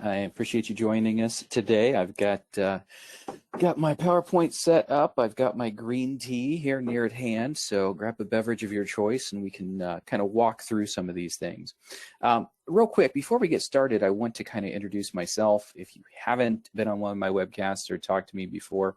I appreciate you joining us today. I've got my PowerPoint set up. I've got my green tea here near at hand, so grab a beverage of your choice and we can kind of walk through some of these things. Real quick, before we get started, I want to kind of introduce myself if you haven't been on one of my webcasts or talked to me before,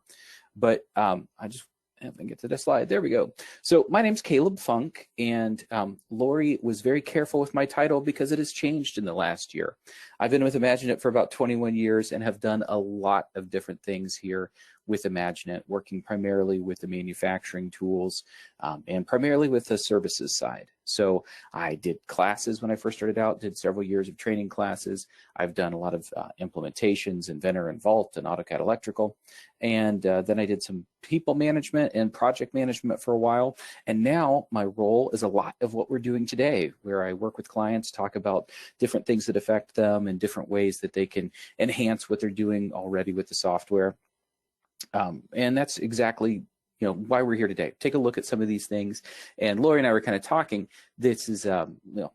but I just haven't get to the slide. There we go. So my name's Caleb Funk, and Lori was very careful with my title because it has changed in the last year. I've been with IMAGINiT for about 21 years and have done a lot of different things here with IMAGINiT, working primarily with the manufacturing tools and primarily with the services side. So I did classes when I first started out, did several years of training classes. I've done a lot of implementations, Inventor and Vault and AutoCAD Electrical. And then I did some people management and project management for a while. And now my role is a lot of what we're doing today, where I work with clients, talk about different things that affect them and different ways that they can enhance what they're doing already with the software. And that's exactly why we're here today. Take a look at some of these things. And Lori and I were kind of talking. This is a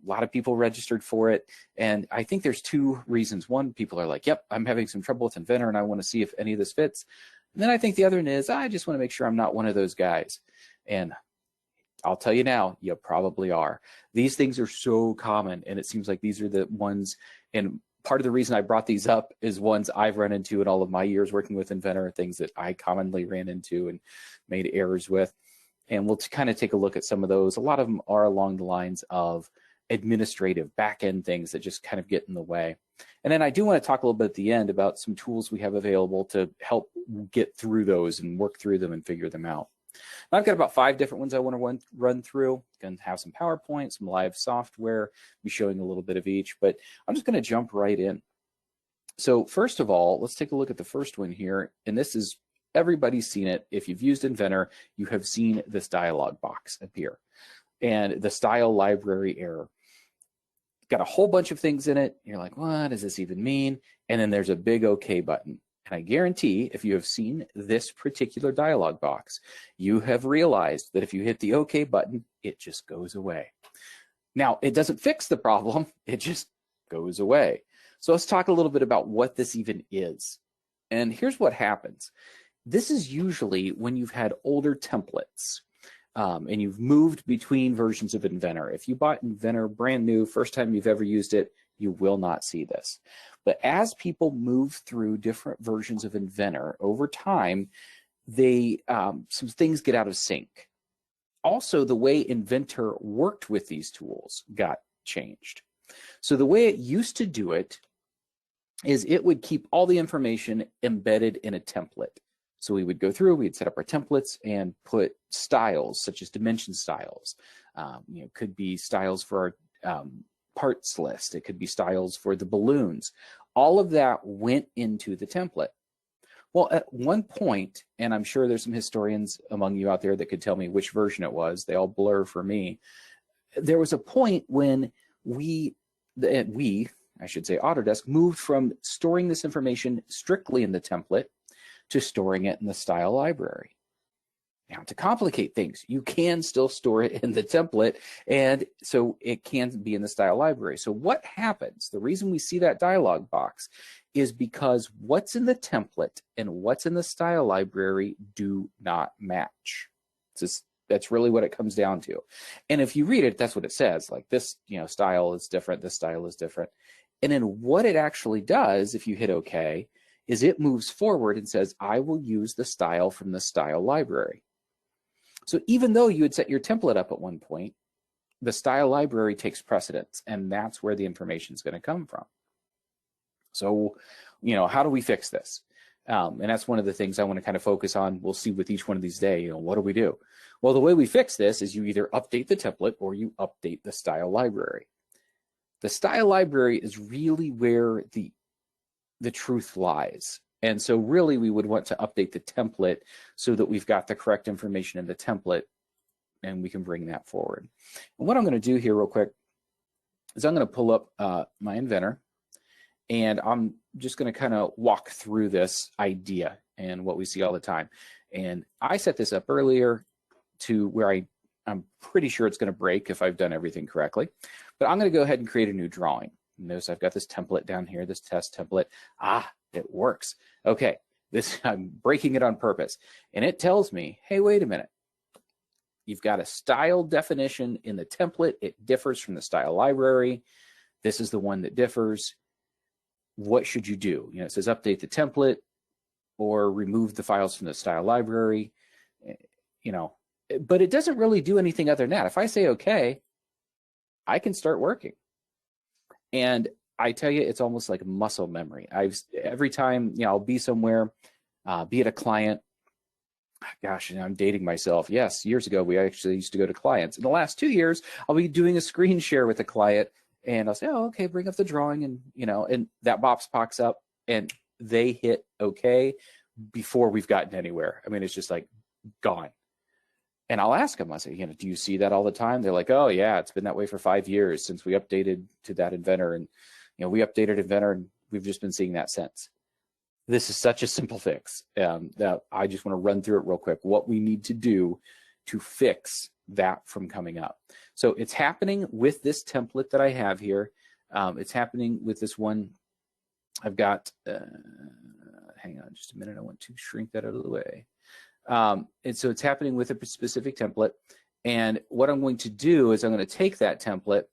lot of people registered for it. And I think there's two reasons. One, people are like, yep, I'm having some trouble with Inventor and I want to see if any of this fits. And then I think the other one is, I just want to make sure I'm not one of those guys. And I'll tell you now, you probably are. These things are so common, and it seems like these are the ones, and part of the reason I brought these up is ones I've run into in all of my years working with Inventor, things that I commonly ran into and made errors with. And we'll kind of take a look at some of those. A lot of them are along the lines of administrative back-end things that just kind of get in the way. And then I do want to talk a little bit at the end about some tools we have available to help get through those and work through them and figure them out. Now, I've got about 5 different ones I want to run through. Going to have some PowerPoint, some live software, be showing a little bit of each, but I'm just going to jump right in. So first of all, let's take a look at the first one here. And this is, everybody's seen it. If you've used Inventor, you have seen this dialog box appear and the style library error. Got a whole bunch of things in it. You're like, what does this even mean? And then there's a big OK button. And I guarantee if you have seen this particular dialog box, you have realized that if you hit the OK button, it just goes away. Now, it doesn't fix the problem. It just goes away. So let's talk a little bit about what this even is. And here's what happens. This is usually when you've had older templates. And you've moved between versions of Inventor. If you bought Inventor brand new, first time you've ever used it, you will not see this. But as people move through different versions of Inventor over time, some things get out of sync. Also, the way Inventor worked with these tools got changed. So the way it used to do it is it would keep all the information embedded in a template. So we would go through, we'd set up our templates and put styles such as dimension styles. Could be styles for our parts list. It could be styles for the balloons. All of that went into the template. Well, at one point, and I'm sure there's some historians among you out there that could tell me which version it was. They all blur for me. There was a point when I should say Autodesk, moved from storing this information strictly in the template to storing it in the style library. Now, to complicate things, you can still store it in the template, and so it can be in the style library. So what happens, the reason we see that dialog box is because what's in the template and what's in the style library do not match. That's really what it comes down to. And if you read it, that's what it says, like this style is different, this style is different. And then what it actually does, if you hit OK, is it moves forward and says, I will use the style from the style library. So even though you had set your template up at one point, the style library takes precedence, and that's where the information is going to come from. So, how do we fix this? And that's one of the things I want to kind of focus on. We'll see with each one of these days, what do we do? Well, the way we fix this is you either update the template or you update the style library. The style library is really where the truth lies. And so really we would want to update the template so that we've got the correct information in the template and we can bring that forward. And what I'm going to do here real quick is I'm going to pull up my Inventor, and I'm just going to kind of walk through this idea and what we see all the time. And I set this up earlier to where I'm pretty sure it's going to break if I've done everything correctly, but I'm going to go ahead and create a new drawing. Notice I've got this template down here, this test template. Ah, it works. Okay, I'm breaking it on purpose. And it tells me, hey, wait a minute. You've got a style definition in the template. It differs from the style library. This is the one that differs. What should you do? You know, it says update the template or remove the files from the style library, you know, but it doesn't really do anything other than that. If I say, okay, I can start working. And I tell you, it's almost like muscle memory. Every time, you know, I'll be somewhere, be at a client. Gosh, I'm dating myself. Yes, years ago, we actually used to go to clients. In the last 2 years, I'll be doing a screen share with a client, and I'll say, oh, okay, bring up the drawing, and, you know, and that box pops up, and they hit okay before we've gotten anywhere. I mean, it's just like gone. And I'll ask them, I say, you know, do you see that all the time? They're like, oh, yeah, it's been that way for 5 years since we updated to that Inventor. And, you know, we updated Inventor, and we've just been seeing that since. This is such a simple fix that I just want to run through it real quick, what we need to do to fix that from coming up. So it's happening with this template that I have here. It's happening with this one. I've got, hang on just a minute. I want to shrink that out of the way. And so it's happening with a specific template. And what I'm going to do is I'm going to take that template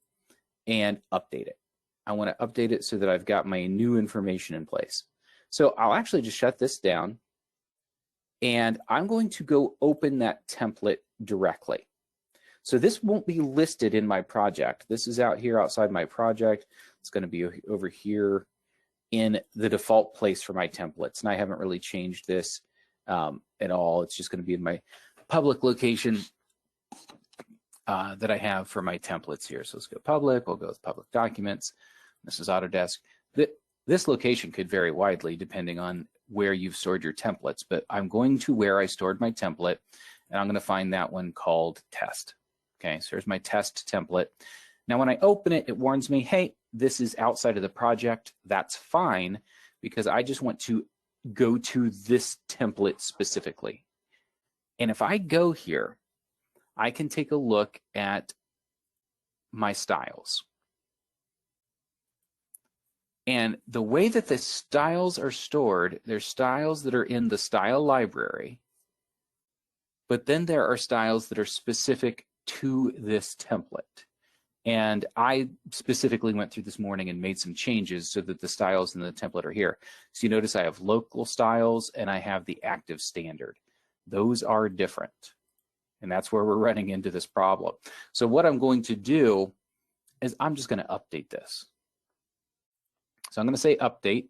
and update it. I want to update it so that I've got my new information in place. So I'll actually just shut this down, and I'm going to go open that template directly. So this won't be listed in my project. This is out here outside my project. It's going to be over here in the default place for my templates. And I haven't really changed this at all. It's just going to be in my public location that I have for my templates here. So let's go public. We'll go with public documents. This is Autodesk. This location could vary widely depending on where you've stored your templates, but I'm going to where I stored my template, and I'm going to find that one called test. Okay, so here's my test template. Now, when I open it, it warns me, hey, this is outside of the project. That's fine, because I just want to go to this template specifically. And if I go here, I can take a look at my styles. And the way that the styles are stored, there's styles that are in the style library, but then there are styles that are specific to this template. And I specifically went through this morning and made some changes so that the styles in the template are here. So you notice I have local styles and I have the active standard. Those are different. And that's where we're running into this problem. So what I'm going to do is I'm just going to update this. So I'm going to say update,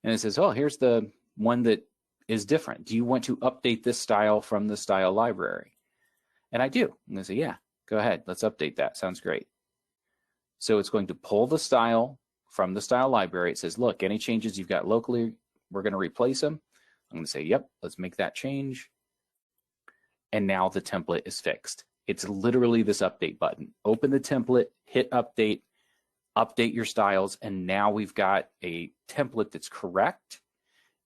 and it says, oh, here's the one that is different. Do you want to update this style from the style library? And I do. I'm going to say, yeah, go ahead. Let's update that. Sounds great. So it's going to pull the style from the style library. It says, look, any changes you've got locally, we're going to replace them. I'm going to say, yep, let's make that change. And now the template is fixed. It's literally this update button. Open the template, hit update, update your styles, and now we've got a template that's correct.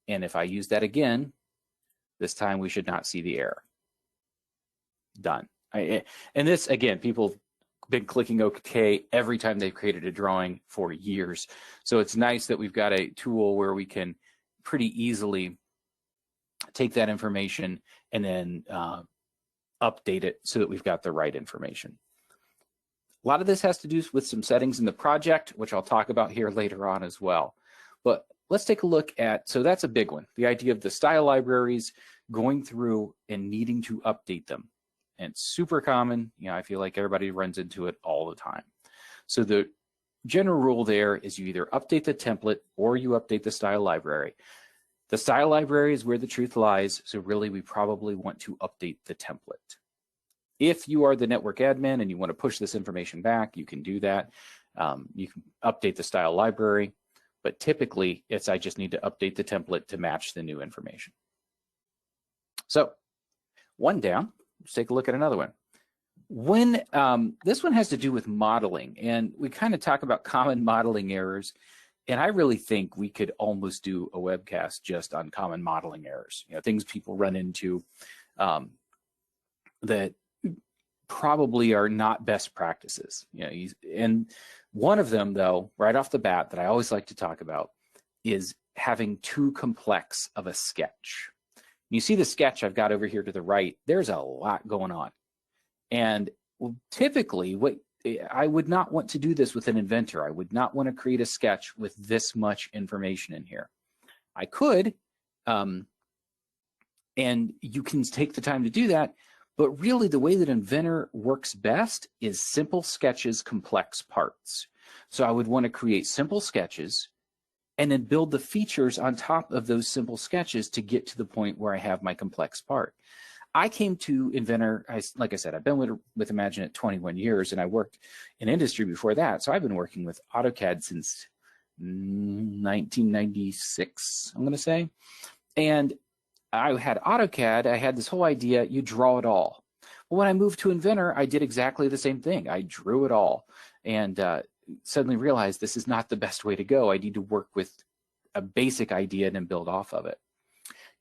And if I use that again, this time we should not see the error. Done. And this, again, people have been clicking OK every time they've created a drawing for years. So it's nice that we've got a tool where we can pretty easily take that information and then update it so that we've got the right information. A lot of this has to do with some settings in the project, which I'll talk about here later on as well. But let's take a look at, so that's a big one, the idea of the style libraries, going through and needing to update them. And it's super common. You know, I feel like everybody runs into it all the time. So the general rule there is you either update the template or you update the style library. The style library is where the truth lies, so really we probably want to update the template. If you are the network admin and you want to push this information back, you can do that. You can update the style library, but typically it's I just need to update the template to match the new information. So one down, let's take a look at another one. When this one has to do with modeling, and we kind of talk about common modeling errors, and I really think we could almost do a webcast just on common modeling errors, you know, things people run into that probably are not best practices, you know, and One of them, though, right off the bat, that I always like to talk about is having too complex of a sketch. You see the sketch I've got over here to the right, there's a lot going on. And typically, what I would not want to do this with an Inventor. I would not want to create a sketch with this much information in here. I could, and you can take the time to do that, but really the way that Inventor works best is simple sketches, complex parts. So I would want to create simple sketches and then build the features on top of those simple sketches to get to the point where I have my complex part. I came to Inventor, like I said, I've been with IMAGINiT 21 years, and I worked in industry before that. So I've been working with AutoCAD since 1996, I'm going to say. And I had AutoCAD, I had this whole idea, you draw it all. Well, when I moved to Inventor, I did exactly the same thing. I drew it all and suddenly realized this is not the best way to go. I need to work with a basic idea and then build off of it.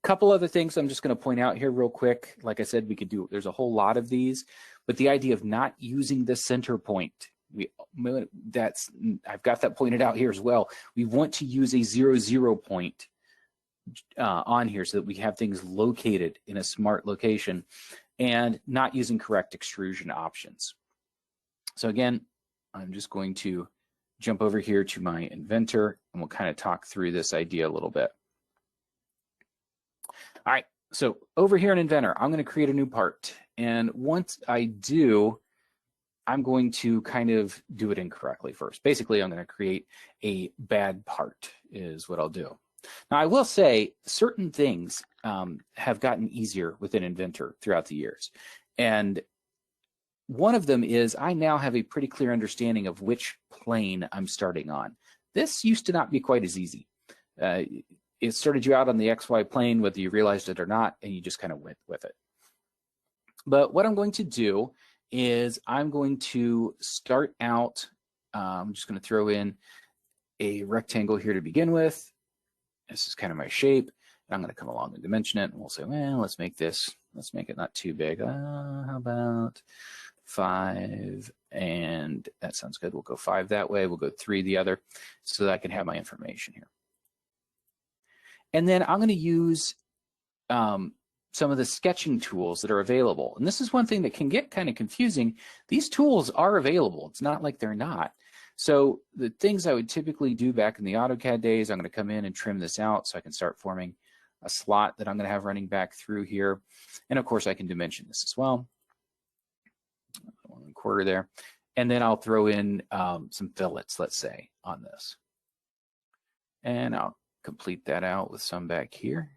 Couple other things I'm just going to point out here real quick. Like I said, we could do, there's a whole lot of these, but the idea of not using the center point, I've got that pointed out here as well. We want to use a 0, 0 point on here so that we have things located in a smart location and not using correct extrusion options. So again, I'm just going to jump over here to my Inventor and we'll kind of talk through this idea a little bit. All right, so over here in Inventor, I'm going to create a new part. And once I do, I'm going to kind of do it incorrectly first. Basically, I'm going to create a bad part is what I'll do. Now, I will say certain things have gotten easier within Inventor throughout the years. And one of them is I now have a pretty clear understanding of which plane I'm starting on. This used to not be quite as easy. It started you out on the XY plane, whether you realized it or not, and you just kind of went with it. But what I'm going to do is I'm going to start out, I'm just going to throw in a rectangle here to begin with. This is kind of my shape. And I'm going to come along and dimension it, and we'll say, well, let's make it not too big. How about 5? And that sounds good. We'll go 5 that way. We'll go 3 the other, so that I can have my information here. And then I'm going to use some of the sketching tools that are available. And this is one thing that can get kind of confusing. These tools are available. It's not like they're not. So the things I would typically do back in the AutoCAD days, I'm going to come in and trim this out so I can start forming a slot that I'm going to have running back through here. And of course, I can dimension this as well. 1/4 there. And then I'll throw in some fillets, let's say, on this. And I'll complete that out with some back here.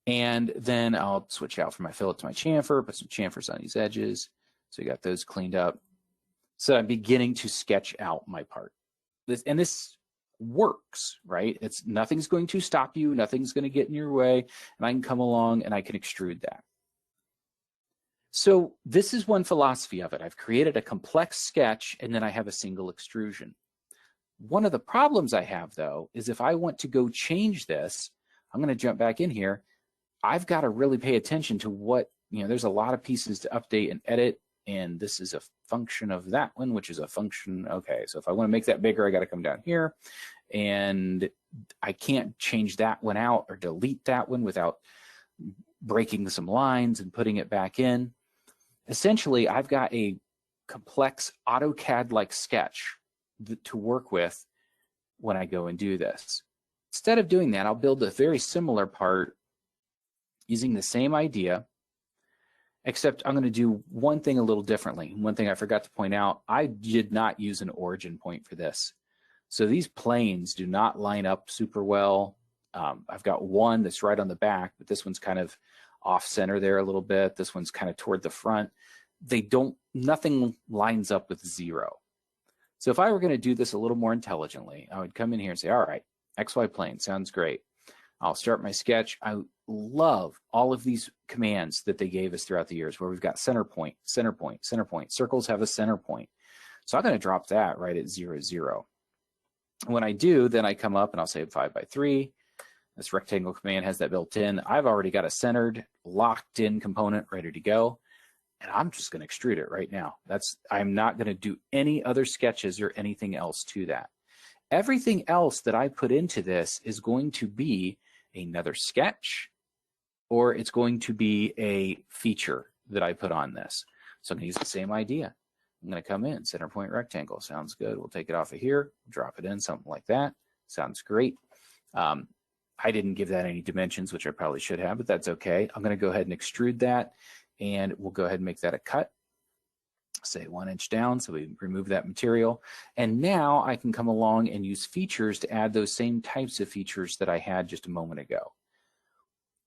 And then I'll switch out from my fillet to my chamfer, put some chamfers on these edges. So you got those cleaned up. So I'm beginning to sketch out my part. This works, right? Nothing's going to stop you, nothing's going to get in your way, and I can come along and I can extrude that. So this is one philosophy of it. I've created a complex sketch and then I have a single extrusion. One of the problems I have, though, is if I want to go change this, I'm going to jump back in here. I've got to really pay attention to what, there's a lot of pieces to update and edit, and this is a function of that one, which is a function. Okay, so if I want to make that bigger, I got to come down here, and I can't change that one out or delete that one without breaking some lines and putting it back in. Essentially, I've got a complex AutoCAD-like sketch to work with when I go and do this. Instead of doing that, I'll build a very similar part using the same idea, except I'm going to do one thing a little differently. One thing I forgot to point out, I did not use an origin point for this. So these planes do not line up super well. I've got one that's right on the back, but this one's kind of off center there a little bit. This one's kind of toward the front. Nothing lines up with 0. So if I were going to do this a little more intelligently, I would come in here and say, all right, XY plane, sounds great. I'll start my sketch. I love all of these commands that they gave us throughout the years where we've got center point, center point, center point. Circles have a center point. So I'm going to drop that right at 0, 0. When I do, then I come up and I'll say 5 by 3. This rectangle command has that built in. I've already got a centered, locked in component ready to go. and I'm just going to extrude it right now. I'm not going to do any other sketches or anything else to that. Everything else that I put into this is going to be another sketch, or it's going to be a feature that I put on this. So I'm going to use the same idea. I'm going to come in, center point rectangle. Sounds good. We'll take it off of here, drop it in, something like that. Sounds great. I didn't give that any dimensions, which I probably should have, but that's okay. I'm going to go ahead and extrude that, and we'll go ahead and make that a cut. Say 1 inch down, so we remove that material. And now I can come along and use features to add those same types of features that I had just a moment ago.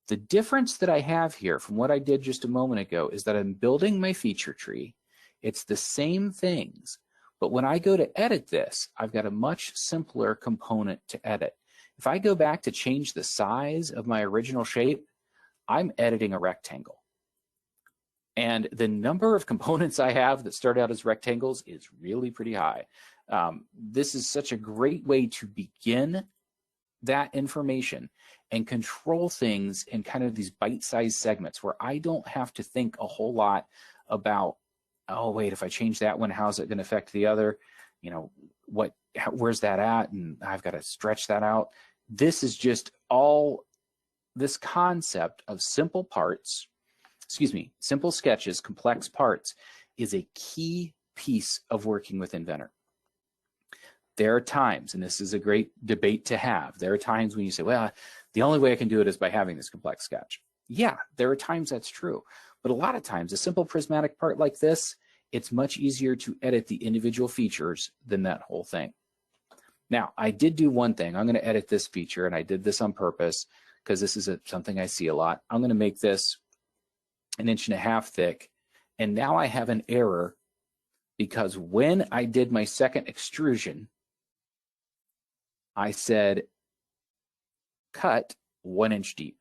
The difference that I have here from what I did just a moment ago is that I'm building my feature tree. It's the same things, but when I go to edit this, I've got a much simpler component to edit. If I go back to change the size of my original shape, I'm editing a rectangle. And the number of components I have that start out as rectangles is really pretty high. This is such a great way to begin that information and control things in kind of these bite-sized segments where I don't have to think a whole lot about, oh, wait, if I change that one, how's it going to affect the other? You know, where's that at? And I've got to stretch that out. This is just all this concept of simple parts, simple sketches, complex parts is a key piece of working with Inventor. There are times, and this is a great debate to have, there are times when you say, well, the only way I can do it is by having this complex sketch. Yeah, there are times that's true. But a lot of times, a simple prismatic part like this, it's much easier to edit the individual features than that whole thing. Now, I did do one thing. I'm going to edit this feature, and I did this on purpose because this is something I see a lot. I'm going to make this 1.5 inches thick, and now I have an error because when I did my second extrusion, I said cut 1 inch deep.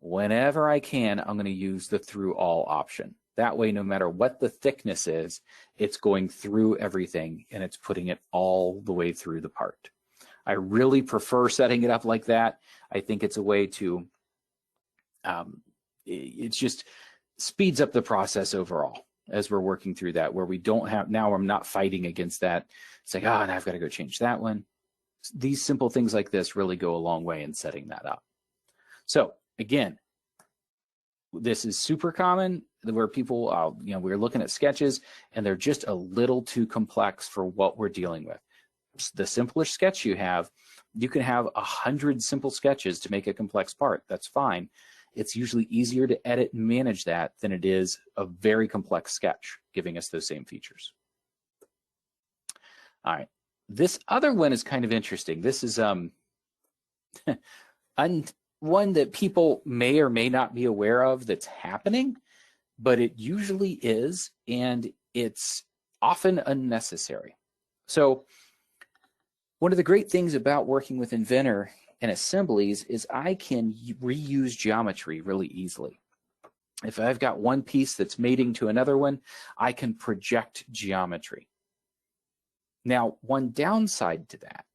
Whenever I can, I'm going to use the through all option. That way, no matter what the thickness is, it's going through everything and it's putting it all the way through the part. I really prefer setting it up like that. I think it's a way to, it just speeds up the process overall as we're working through that, where we don't have, now I'm not fighting against that. It's like, oh, now I've got to go change that one. These simple things like this really go a long way in setting that up. So again, this is super common where people, we're looking at sketches and they're just a little too complex for what we're dealing with. The simpler sketch you can have 100 simple sketches to make a complex part. That's fine. It's usually easier to edit and manage that than it is a very complex sketch, giving us those same features. All right. This other one is kind of interesting. This is one that people may or may not be aware of that's happening, but it usually is, and it's often unnecessary. So one of the great things about working with Inventor and assemblies is I can reuse geometry really easily. If I've got one piece that's mating to another one, I can project geometry. Now, one downside to that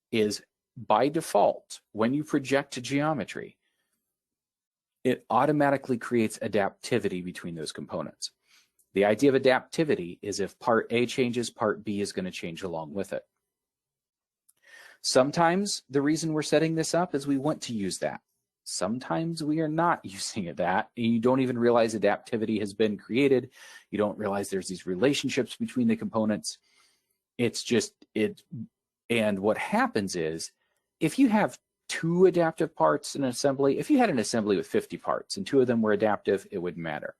is by default, when you project geometry, it automatically creates adaptivity between those components. The idea of adaptivity is if part A changes, part B is going to change along with it. Sometimes the reason we're setting this up is we want to use that. Sometimes we are not using that, and you don't even realize adaptivity has been created. You don't realize there's these relationships between the components. It's just, and what happens is, if you have 2 adaptive parts in an assembly, if you had an assembly with 50 parts and 2 of them were adaptive, it wouldn't matter.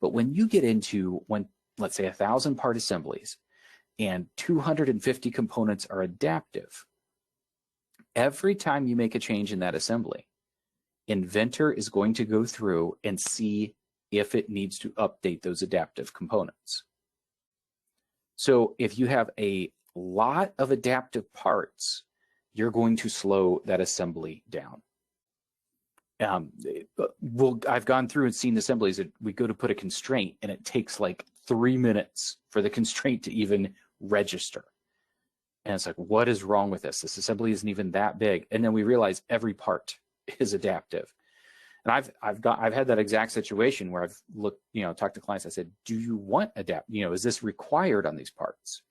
But when you get into, let's say 1,000 part assemblies and 250 components are adaptive, every time you make a change in that assembly, Inventor is going to go through and see if it needs to update those adaptive components. So if you have a lot of adaptive parts, you're going to slow that assembly down. I've gone through and seen assemblies that we go to put a constraint and it takes like 3 minutes for the constraint to even register. And it's like, what is wrong with this? This assembly isn't even that big. And then we realize every part is adaptive. And I've had that exact situation where I've looked, talked to clients. I said, do you want is this required on these parts?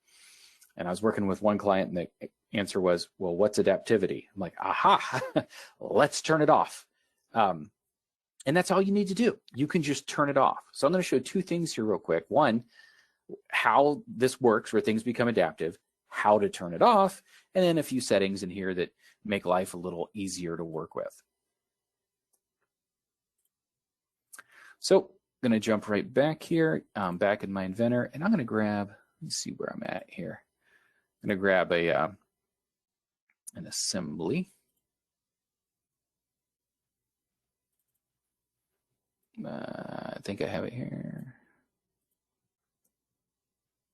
And I was working with one client and the answer was, well, what's adaptivity? I'm like, aha, let's turn it off. And that's all you need to do. You can just turn it off. So I'm going to show two things here real quick. One, how this works where things become adaptive, how to turn it off, and then a few settings in here that make life a little easier to work with. So I'm going to jump right back here, back in my Inventor, and I'm going to grab, let's see where I'm at here. I'm going to grab an assembly. I think I have it here.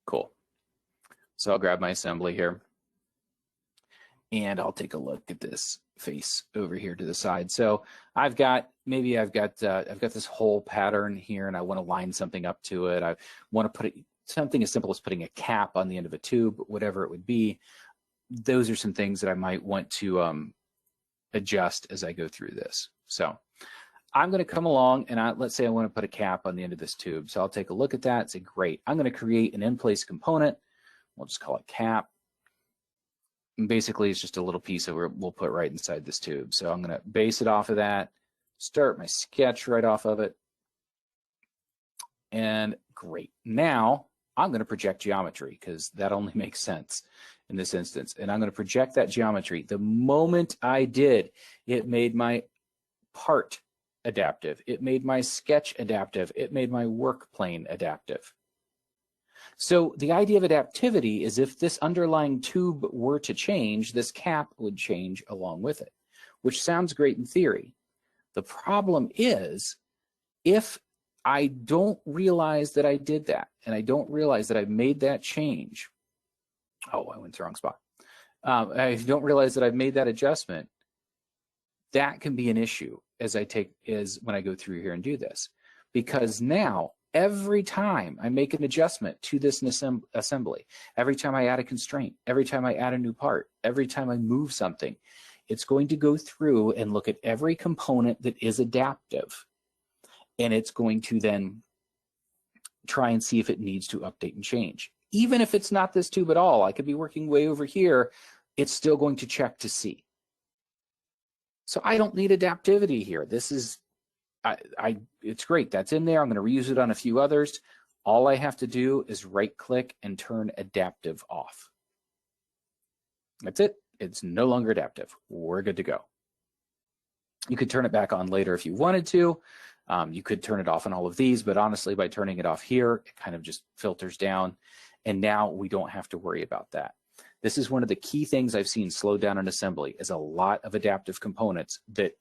Cool. So I'll grab my assembly here. And I'll take a look at this face over here to the side. So I've got this whole pattern here, and I want to line something up to it. I want to put something as simple as putting a cap on the end of a tube, whatever it would be. Those are some things that I might want to adjust as I go through this. So I'm going to come along and let's say I want to put a cap on the end of this tube. So I'll take a look at that and say, great, I'm going to create an in-place component. We'll just call it cap. And basically, it's just a little piece that we'll put right inside this tube. So I'm going to base it off of that, start my sketch right off of it. And great. Now I'm going to project geometry because that only makes sense in this instance. And I'm going to project that geometry. The moment I did, it made my part adaptive. It made my sketch adaptive. It made my work plane adaptive. So the idea of adaptivity is if this underlying tube were to change, this cap would change along with it, which sounds great in theory. The problem is if I don't realize that I did that and I don't realize that I've made that change. Oh, I went to the wrong spot. I don't realize that I've made that adjustment. That can be an issue when I go through here and do this, because now every time I make an adjustment to this assembly, every time I add a constraint, every time I add a new part, every time I move something, it's going to go through and look at every component that is adaptive. And it's going to then try and see if it needs to update and change. Even if it's not this tube at all, I could be working way over here, it's still going to check to see. So I don't need adaptivity here. This is, it's great, that's in there. I'm gonna reuse it on a few others. All I have to do is right click and turn adaptive off. That's it, it's no longer adaptive. We're good to go. You could turn it back on later if you wanted to. You could turn it off on all of these, but honestly, by turning it off here, it kind of just filters down. And now we don't have to worry about that. This is one of the key things I've seen slow down an assembly is a lot of adaptive components that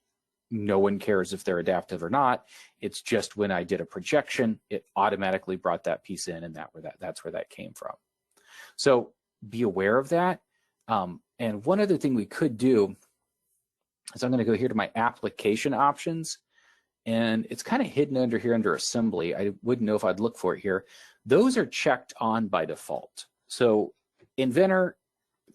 no one cares if they're adaptive or not. It's just when I did a projection, it automatically brought that piece in, and that's where that came from. So be aware of that. And one other thing we could do is I'm going to go here to my application options, and it's kind of hidden under here under assembly. I wouldn't know if I'd look for it here. Those are checked on by default. So Inventor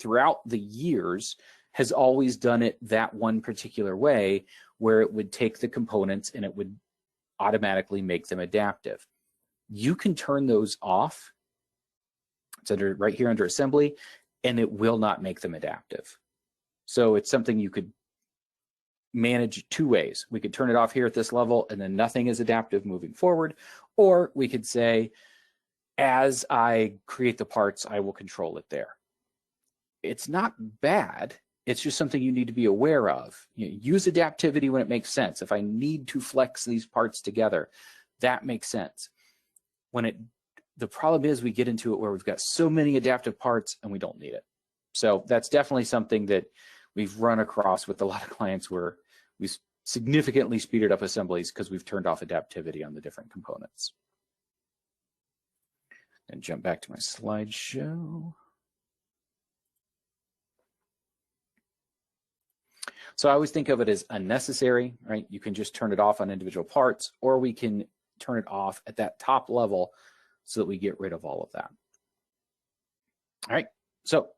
throughout the years has always done it that one particular way, where it would take the components and it would automatically make them adaptive. You can turn those off. It's right here under assembly, and it will not make them adaptive. So it's something you could manage two ways. We could turn it off here at this level and then nothing is adaptive moving forward, or we could say, as I create the parts, I will control it there. It's not bad. It's just something you need to be aware of. Use adaptivity when it makes sense. If I need to flex these parts together, that makes sense. The problem is we get into it where we've got so many adaptive parts and we don't need it. So that's definitely something that we've run across with a lot of clients where we significantly speeded up assemblies because we've turned off adaptivity on the different components. And jump back to my slideshow. So I always think of it as unnecessary, right? You can just turn it off on individual parts, or we can turn it off at that top level so that we get rid of all of that. All right, so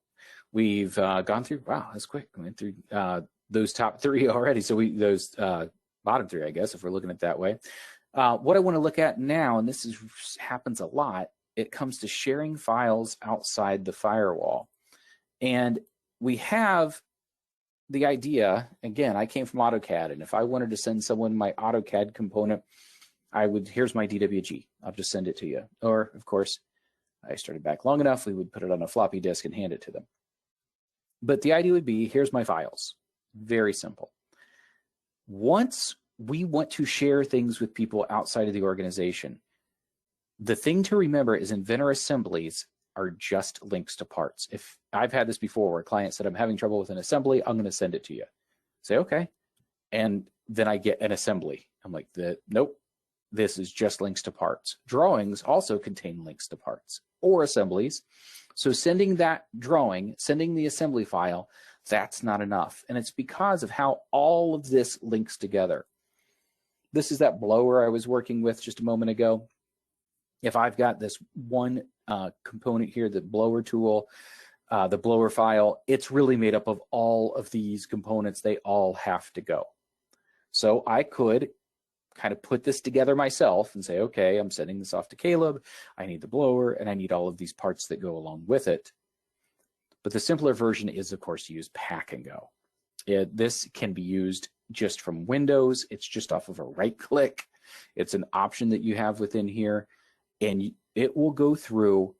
we've gone through, wow, that's quick. We went through those top three already. So bottom three, I guess, if we're looking at it that way. What I want to look at now, and this happens a lot, it comes to sharing files outside the firewall. And we have the idea, again, I came from AutoCAD, and if I wanted to send someone my AutoCAD component, here's my DWG, I'll just send it to you. Or, of course, I started back long enough, we would put it on a floppy disk and hand it to them. But the idea would be, here's my files. Very simple. Once we want to share things with people outside of the organization, the thing to remember is Inventor assemblies are just links to parts. If I've had this before where a client said, I'm having trouble with an assembly, I'm going to send it to you. Say, okay. And then I get an assembly. I'm like, nope, this is just links to parts. Drawings also contain links to parts or assemblies. So sending that drawing, sending the assembly file, that's not enough. And it's because of how all of this links together. This is that blower I was working with just a moment ago. If I've got this one component here, the blower tool, the blower file, it's really made up of all of these components. They all have to go. So I could kind of put this together myself and say, okay, I'm sending this off to Caleb. I need the blower and I need all of these parts that go along with it. But the simpler version is, of course, to use pack and go. This can be used just from Windows. It's just off of a right click. It's an option that you have within here, and it will go through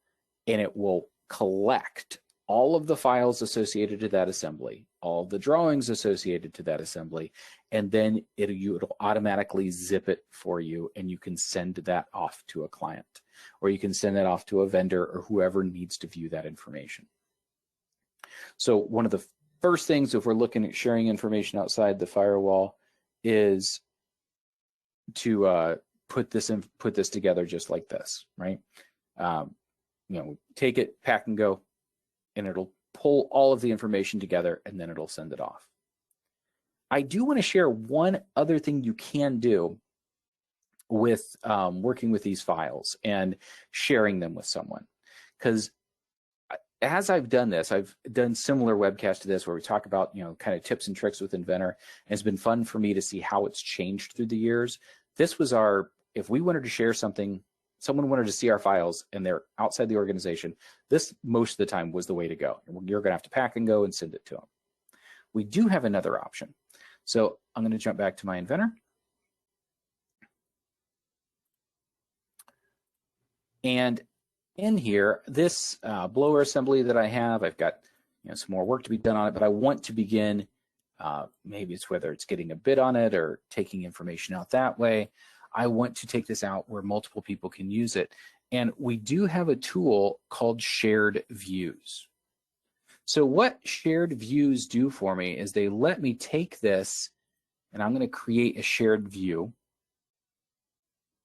and it will collect all of the files associated to that assembly, all the drawings associated to that assembly, and then it'll automatically zip it for you, and you can send that off to a client, or you can send that off to a vendor or whoever needs to view that information. So one of the first things, if we're looking at sharing information outside the firewall, is to put this together just like this, right? Take it, pack and go, and it'll pull all of the information together, and then it'll send it off. I do want to share one other thing you can do with working with these files and sharing them with someone, because as I've done this, I've done similar webcasts to this where we talk about, kind of tips and tricks with Inventor, and it's been fun for me to see how it's changed through the years. This was if we wanted to share something, someone wanted to see our files and they're outside the organization, this most of the time was the way to go. You're going to have to pack and go and send it to them. We do have another option. So I'm going to jump back to my Inventor. And in here, this blower assembly that I have, I've got some more work to be done on it, but I want to begin, maybe it's whether it's getting a bid on it or taking information out that way. I want to take this out where multiple people can use it. And we do have a tool called shared views. So what shared views do for me is they let me take this, and I'm going to create a shared view.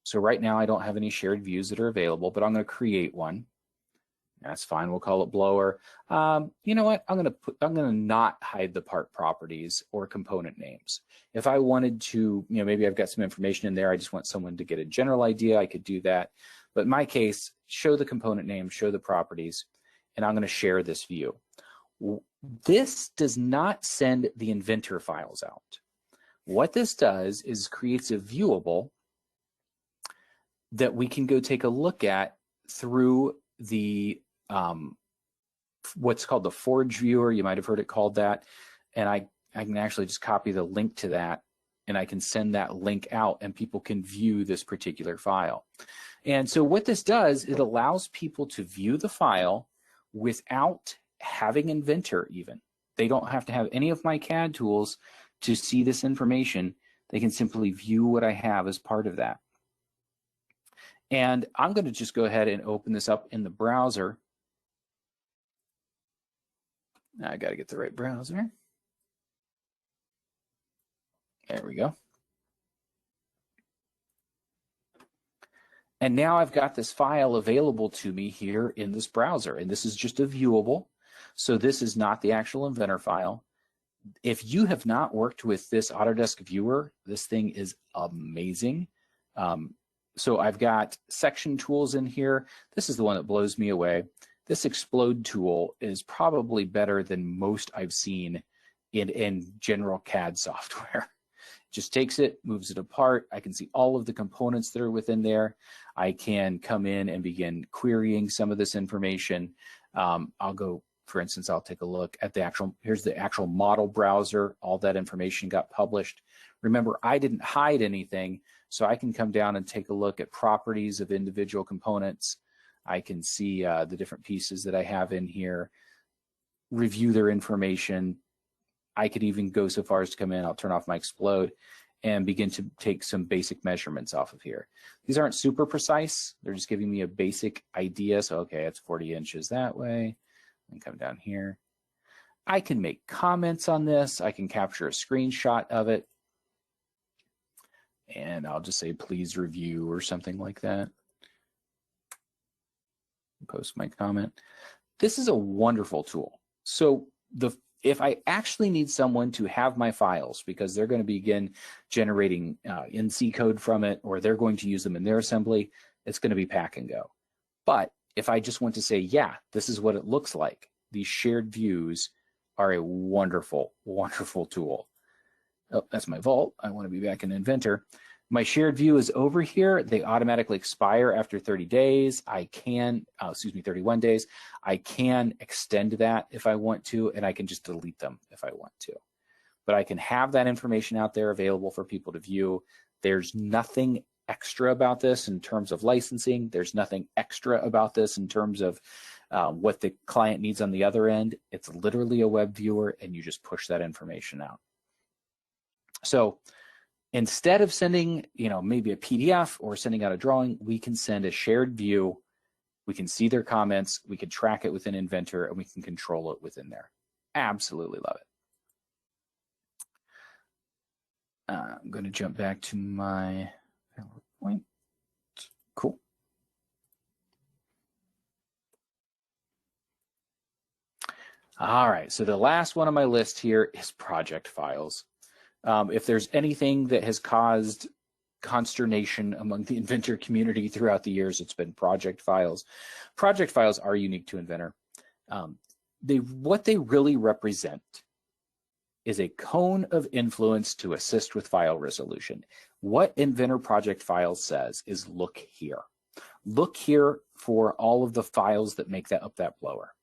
So right now I don't have any shared views that are available, but I'm going to create one. That's fine. We'll call it blower. You know what? I'm going to not hide the part properties or component names. If I wanted to, maybe I've got some information in there, I just want someone to get a general idea, I could do that. But in my case, show the component name, show the properties, and I'm going to share this view. This does not send the Inventor files out. What this does is creates a viewable that we can go take a look at through the what's called the Forge viewer. You might have heard it called that. And I can actually just copy the link to that, and I can send that link out, and people can view this particular file. And so what this does, it allows people to view the file without having Inventor even. They don't have to have any of my CAD tools to see this information. They can simply view what I have as part of that. And I'm going to just go ahead and open this up in the browser. I got to get the right browser. There we go. And now I've got this file available to me here in this browser, and this is just a viewable. So this is not the actual Inventor file. If you have not worked with this Autodesk viewer, this thing is amazing. So I've got section tools in here. This is the one that blows me away. This explode tool is probably better than most I've seen in general CAD software. just takes it, moves it apart. I can see all of the components that are within there. I can come in and begin querying some of this information. I'll go, for instance, I'll take a look at the actual, here's the actual model browser. All that information got published. Remember, I didn't hide anything, so I can come down and take a look at properties of individual components. I can see the different pieces that I have in here, review their information. I could even go so far as to come in, I'll turn off my explode, and begin to take some basic measurements off of here. These aren't super precise. They're just giving me a basic idea. So, okay, it's 40 inches that way. And come down here. I can make comments on this. I can capture a screenshot of it. And I'll just say, please review or something like that. Post my comment. This is a wonderful tool. So if I actually need someone to have my files because they're going to begin generating NC code from it, or they're going to use them in their assembly, it's going to be pack and go. But if I just want to say, yeah, this is what it looks like, these shared views are a wonderful, wonderful tool. Oh, that's my vault. I want to be back in Inventor. My shared view is over here. They automatically expire after 30 days. I can, 31 days. I can extend that if I want to, and I can just delete them if I want to. But I can have that information out there available for people to view. There's nothing extra about this in terms of licensing. There's nothing extra about this in terms of what the client needs on the other end. It's literally a web viewer, and you just push that information out. So instead of sending, maybe a PDF or sending out a drawing, we can send a shared view. We can see their comments. We can track it within Inventor, and we can control it within there. Absolutely love it. I'm going to jump back to my PowerPoint. Cool. All right, so the last one on my list here is project files. If there's anything that has caused consternation among the Inventor community throughout the years, it's been project files. Project files are unique to Inventor. What they really represent is a cone of influence to assist with file resolution. What Inventor project files says is look here. Look here for all of the files that make that up that blower.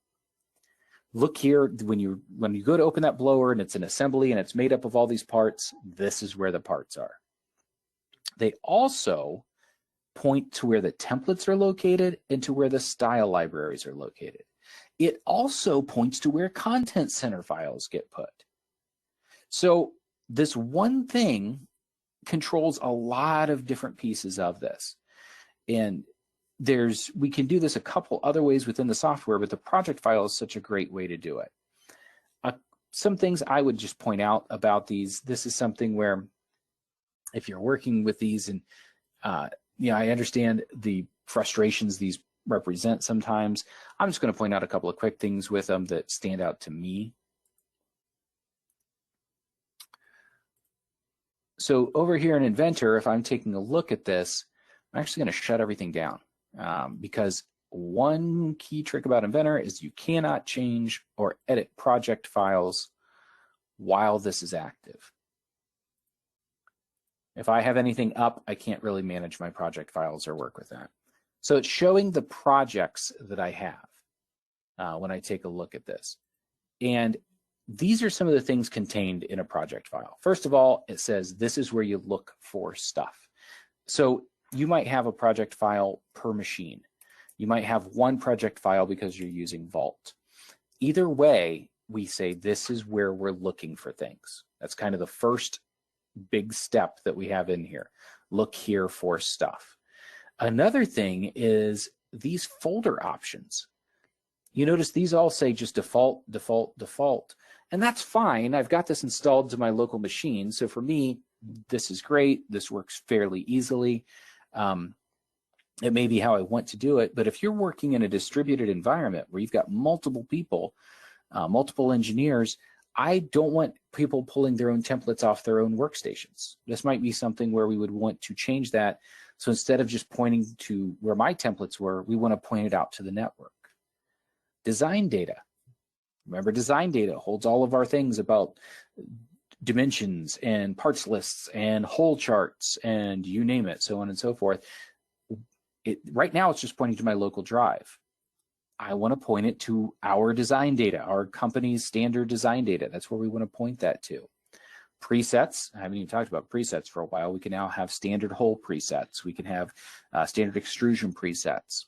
Look here, when you go to open that blower and it's an assembly and it's made up of all these parts, this is where the parts are. They also point to where the templates are located and to where the style libraries are located. It also points to where content center files get put. So this one thing controls a lot of different pieces of this. And we can do this a couple other ways within the software, but the project file is such a great way to do it. Some things I would just point out about these. This is something where if you're working with these, and I understand the frustrations these represent sometimes. I'm just going to point out a couple of quick things with them that stand out to me. So over here in Inventor, if I'm taking a look at this, I'm actually going to shut everything down because one key trick about Inventor is you cannot change or edit project files while this is active. If I have anything up, I can't really manage my project files or work with that. So it's showing the projects that I have when I take a look at this. And these are some of the things contained in a project file. First of all, it says this is where you look for stuff. So you might have a project file per machine. You might have one project file because you're using Vault. Either way, we say this is where we're looking for things. That's kind of the first big step that we have in here. Look here for stuff. Another thing is these folder options. You notice these all say just default, default, default. And that's fine. I've got this installed to my local machine. So for me, this is great. This works fairly easily. It may be how I want to do it. But if you're working in a distributed environment where you've got multiple people, multiple engineers, I don't want people pulling their own templates off their own workstations. This might be something where we would want to change that. So instead of just pointing to where my templates were, we want to point it out to the network. Design data. Remember, design data holds all of our things about dimensions and parts lists and whole charts and you name it, so on and so forth. Right now, it's just pointing to my local drive. I want to point it to our design data, our company's standard design data. That's where we want to point that to. Presets, I haven't even talked about presets for a while. We can now have standard hole presets. We can have standard extrusion presets.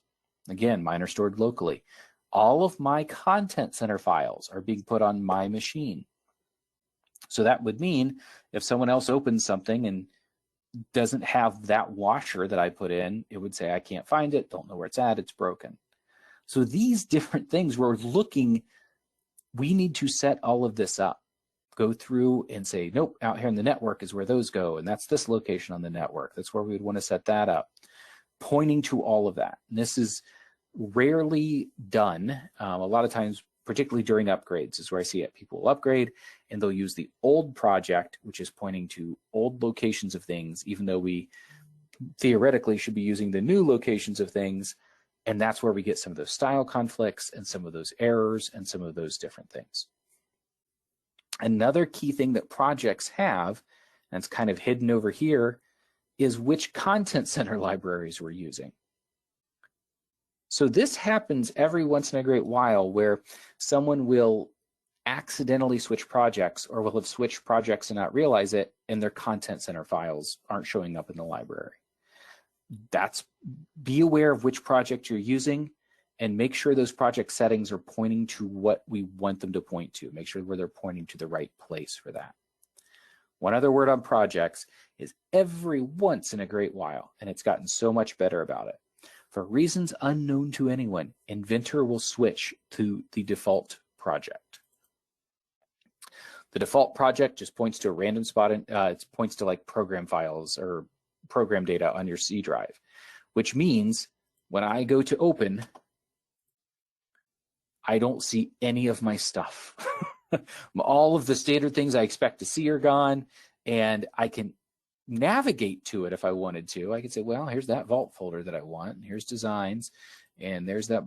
Again, mine are stored locally. All of my content center files are being put on my machine. So that would mean if someone else opens something and doesn't have that washer that I put in, it would say, I can't find it, don't know where it's at, it's broken. So these different things we're looking, we need to set all of this up. Go through and say, nope, out here in the network is where those go, and that's this location on the network. That's where we would want to set that up. Pointing to all of that. And this is rarely done. A lot of times, particularly during upgrades, is where I see it. People will upgrade and they'll use the old project, which is pointing to old locations of things, even though we theoretically should be using the new locations of things. And that's where we get some of those style conflicts and some of those errors and some of those different things. Another key thing that projects have, and it's kind of hidden over here, is which content center libraries we're using. So this happens every once in a great while where someone will accidentally switch projects or will have switched projects and not realize it, and their content center files aren't showing up in the library. Be aware of which project you're using and make sure those project settings are pointing to what we want them to point to. Make sure where they're pointing to the right place for that. One other word on projects is every once in a great while, and it's gotten so much better about it. For reasons unknown to anyone, Inventor will switch to the default project. The default project just points to a random spot, it points to like program files or program data on your C drive, which means when I go to open, I don't see any of my stuff. All of the standard things I expect to see are gone, and I can navigate to it if I wanted to. I could say, well, here's that vault folder that I want, and here's designs, and there's that.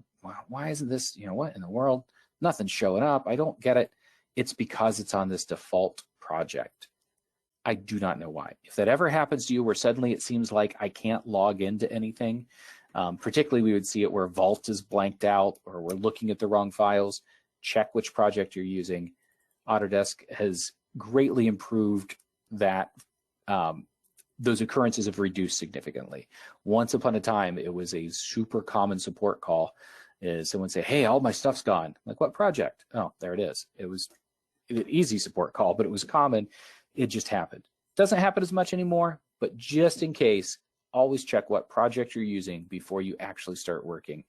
Why isn't this, what in the world? Nothing's showing up. I don't get it. It's because it's on this default project. I do not know why. If that ever happens to you where suddenly it seems like I can't log into anything, particularly we would see it where Vault is blanked out or we're looking at the wrong files, check which project you're using. Autodesk has greatly improved that. Those occurrences have reduced significantly. Once upon a time, it was a super common support call. Is someone say, hey, all my stuff's gone. Like, what project? Oh, there it is. It was an easy support call, but it was common. It just happened. Doesn't happen as much anymore, but just in case, always check what project you're using before you actually start working.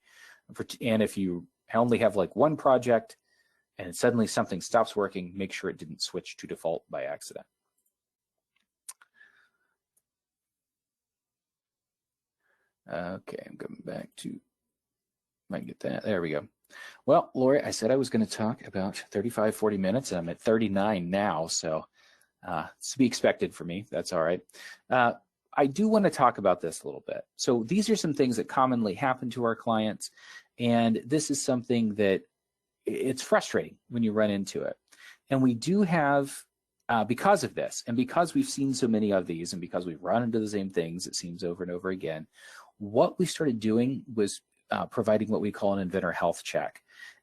And if you only have like one project and suddenly something stops working, make sure it didn't switch to default by accident. Okay, I'm going back to, might get that, there we go. Well, Lori, I said I was going to talk about 35, 40 minutes, and I'm at 39 now, so it's to be expected for me. That's all right. I do want to talk about this a little bit. So these are some things that commonly happen to our clients, and this is something that it's frustrating when you run into it. And we do have, because of this, and because we've seen so many of these, and because we've run into the same things, it seems over and over again, what we started doing was providing what we call an Inventor health check.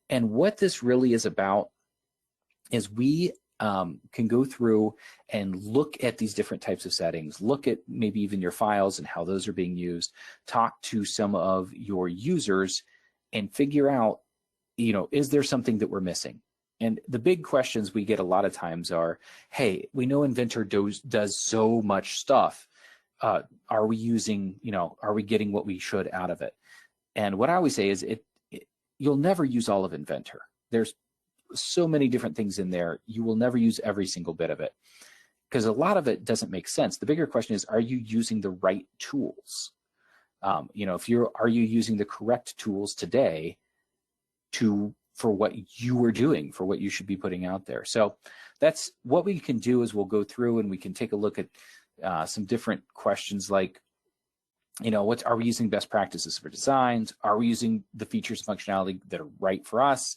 And what this really is about is we can go through and look at these different types of settings, look at maybe even your files and how those are being used, talk to some of your users and figure out, is there something that we're missing? And the big questions we get a lot of times are, hey, we know Inventor does so much stuff. Are we using, are we getting what we should out of it? And what I always say is you'll never use all of Inventor. There's so many different things in there. You will never use every single bit of it because a lot of it doesn't make sense. The bigger question is, are you using the right tools? Are you using the correct tools today for what you are doing, for what you should be putting out there? So that's what we can do is we'll go through and we can take a look at some different questions like, are we using best practices for designs? Are we using the features and functionality that are right for us?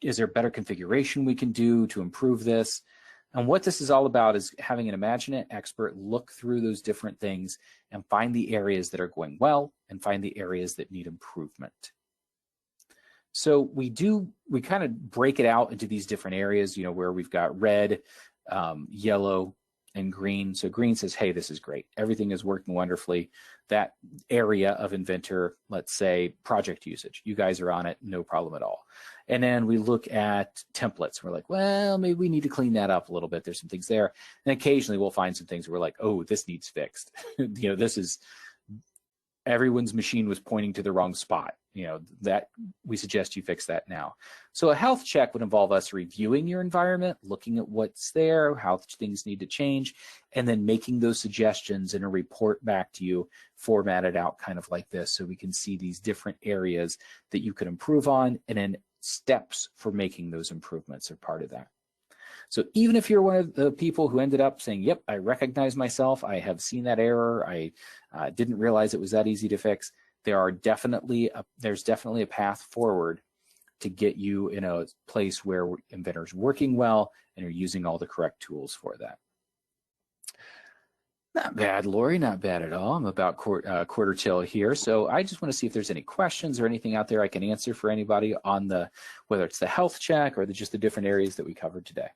Is there better configuration we can do to improve this? And what this is all about is having an IMAGINiT expert look through those different things and find the areas that are going well and find the areas that need improvement. So we kind of break it out into these different areas, you know, where we've got red, yellow, and green. So green says, hey, this is great. Everything is working wonderfully. That area of Inventor, let's say project usage, you guys are on it, no problem at all. And then we look at templates. We're like, well, maybe we need to clean that up a little bit. There's some things there. And occasionally we'll find some things where we're like, oh, this needs fixed. You know, this is, everyone's machine was pointing to the wrong spot. You know, that we suggest you fix that now. So a health check would involve us reviewing your environment, looking at what's there, how things need to change, and then making those suggestions in a report back to you, formatted out kind of like this, so we can see these different areas that you could improve on, and then steps for making those improvements are part of that. So even if you're one of the people who ended up saying, yep, I recognize myself, I have seen that error, I didn't realize it was that easy to fix, there's definitely a path forward to get you in a place where Inventor's working well and you're using all the correct tools for that. Not bad, Lori, not bad at all. I'm about quarter till here. So I just want to see if there's any questions or anything out there I can answer for anybody on whether it's the health check or just the different areas that we covered today.